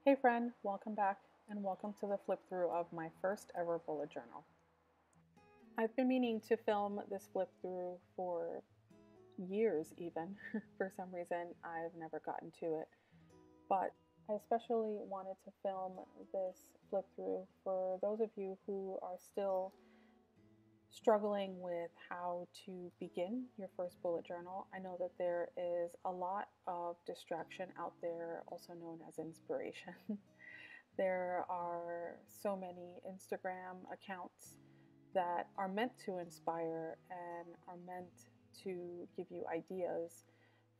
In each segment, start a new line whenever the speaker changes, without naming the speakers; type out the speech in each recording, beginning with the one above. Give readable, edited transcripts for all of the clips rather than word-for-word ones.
Hey friend, welcome back and welcome to the flip through of my first ever bullet journal. I've been meaning to film this flip through for years even. For some reason, I've never gotten to it. But I especially wanted to film this flip through for those of you who are still struggling with how to begin your first bullet journal. I know that there is a lot of distraction out there, also known as inspiration. There are so many Instagram accounts that are meant to inspire and are meant to give you ideas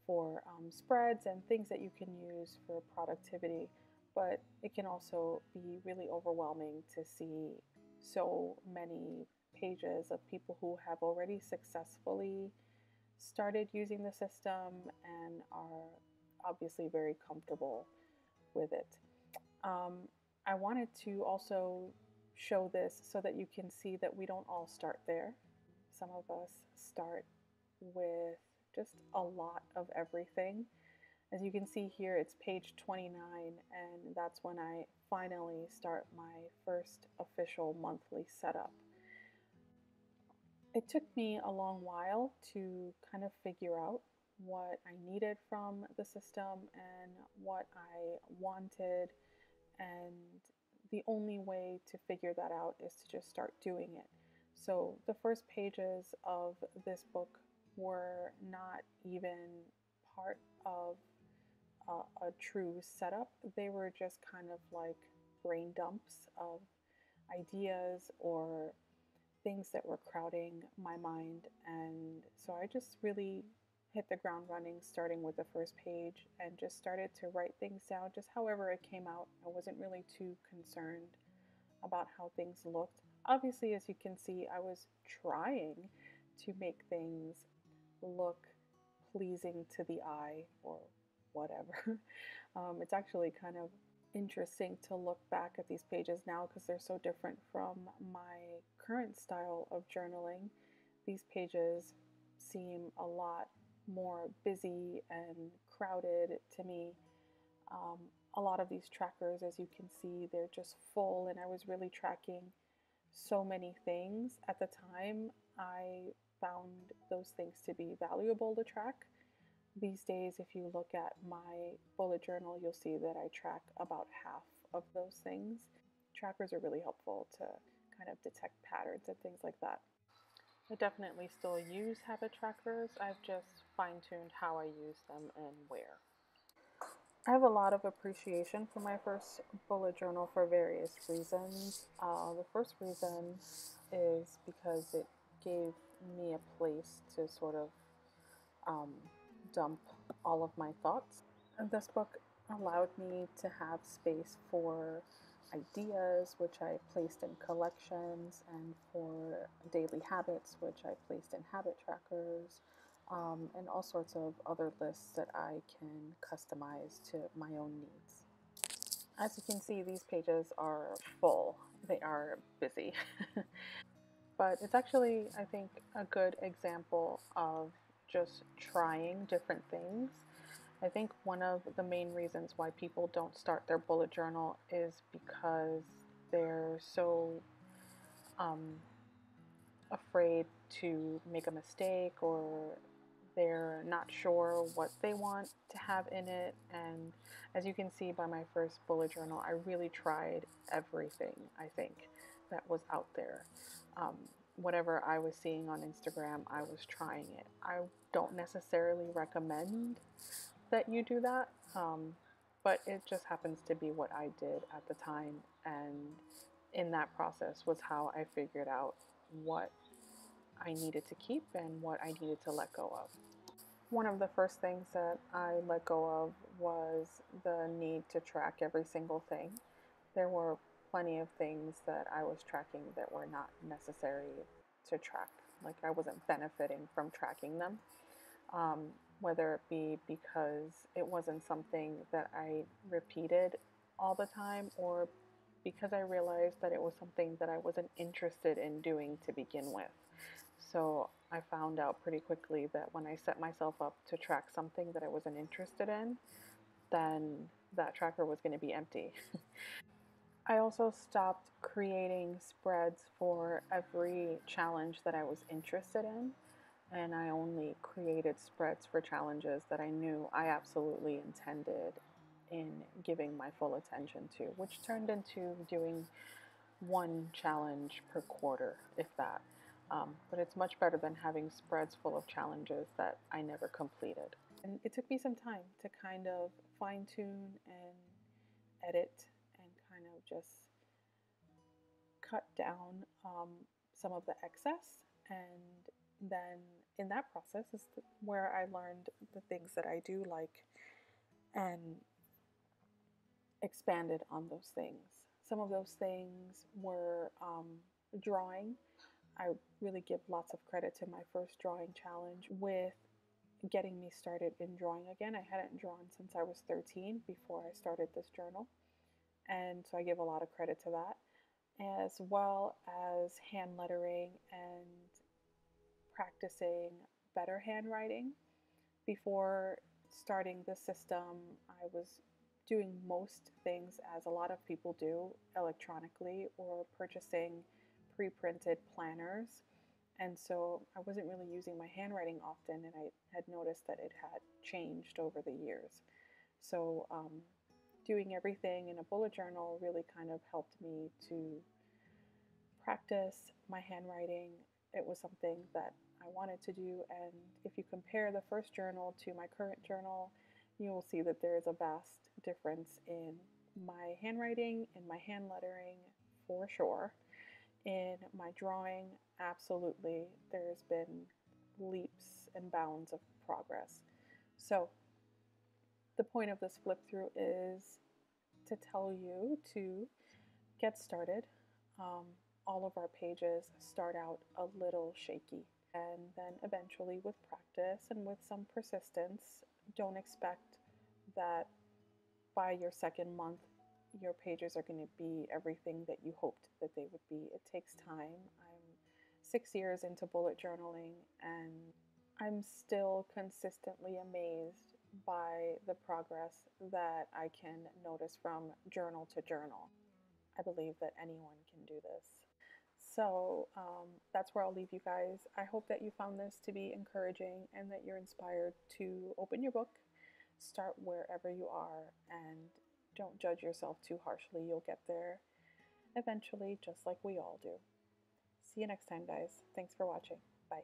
for spreads and things that you can use for productivity. But it can also be really overwhelming to see so many pages of people who have already successfully started using the system and are obviously very comfortable with it. Um, I wanted to also show this so that you can see that we don't all start there. Some of us start with just a lot of everything. As you can see here, it's page 29, and that's when I finally start my first official monthly setup. It took me a long while to kind of figure out what I needed from the system and what I wanted, and the only way to figure that out is to just start doing it. So the first pages of this book were not even part of a true setup. They were just kind of like brain dumps of ideas or things that were crowding my mind. And so I just really hit the ground running, starting with the first page, and just started to write things down just however it came out. I wasn't really too concerned about how things looked. Obviously, as you can see, I was trying to make things look pleasing to the eye or whatever. It's actually kind of interesting to look back at these pages now because they're so different from my current style of journaling. These pages seem a lot more busy and crowded to me. Um, a lot of these trackers, as you can see, they're just full, and I was really tracking so many things. At the time, I found those things to be valuable to track. These days, if you look at my bullet journal, you'll see that I track about half of those things. Trackers are really helpful to kind of detect patterns and things like that. I definitely still use habit trackers. I've just fine-tuned how I use them and where. I have a lot of appreciation for my first bullet journal for various reasons. The first reason is because it gave me a place to sort of um, dump all of my thoughts. And this book allowed me to have space for ideas, which I placed in collections, and for daily habits, which I placed in habit trackers, and all sorts of other lists that I can customize to my own needs. As you can see, these pages are full. They are busy. But it's actually, I think, a good example of just trying different things. I think one of the main reasons why people don't start their bullet journal is because they're so um, afraid to make a mistake, or they're not sure what they want to have in it. And as you can see by my first bullet journal, I really tried everything, I think, that was out there. Um, Whatever I was seeing on Instagram, I was trying it. I don't necessarily recommend that you do that, but it just happens to be what I did at the time. And in that process was how I figured out what I needed to keep and what I needed to let go of. One of the first things that I let go of was the need to track every single thing. There were plenty of things that I was tracking that were not necessary to track. Like, I wasn't benefiting from tracking them, whether it be because it wasn't something that I repeated all the time, or because I realized that it was something that I wasn't interested in doing to begin with. So I found out pretty quickly that when I set myself up to track something that I wasn't interested in, then that tracker was going to be empty. I also stopped creating spreads for every challenge that I was interested in, and I only created spreads for challenges that I knew I absolutely intended in giving my full attention to, which turned into doing one challenge per quarter, if that. But it's much better than having spreads full of challenges that I never completed. And it took me some time to kind of fine tune and edit and kind of just cut down some of the excess. And then in that process is where I learned the things that I do like and expanded on those things. Some of those things were drawing. I really give lots of credit to my first drawing challenge with getting me started in drawing again. I hadn't drawn since I was 13 before I started this journal. And so I give a lot of credit to that, as well as hand lettering and practicing better handwriting. Before starting the system, I was doing most things as a lot of people do electronically or purchasing pre printed planners. And so I wasn't really using my handwriting often, and I had noticed that it had changed over the years. So, doing everything in a bullet journal really kind of helped me to practice my handwriting. It was something that I wanted to do, and if you compare the first journal to my current journal, you will see that there is a vast difference in my handwriting, in my hand lettering, for sure. In my drawing, absolutely, there's been leaps and bounds of progress. So, the point of this flip through is to tell you to get started. Um, all of our pages start out a little shaky, and then eventually, with practice and with some persistence, don't expect that by your second month, your pages are going to be everything that you hoped that they would be. It takes time. I'm 6 years into bullet journaling, and I'm still consistently amazed by the progress that I can notice from journal to journal. I believe that anyone can do this. So that's where I'll leave you guys. I hope that you found this to be encouraging and that you're inspired to open your book, start wherever you are, and don't judge yourself too harshly. You'll get there eventually, just like we all do. See you next time, guys. Thanks for watching. Bye.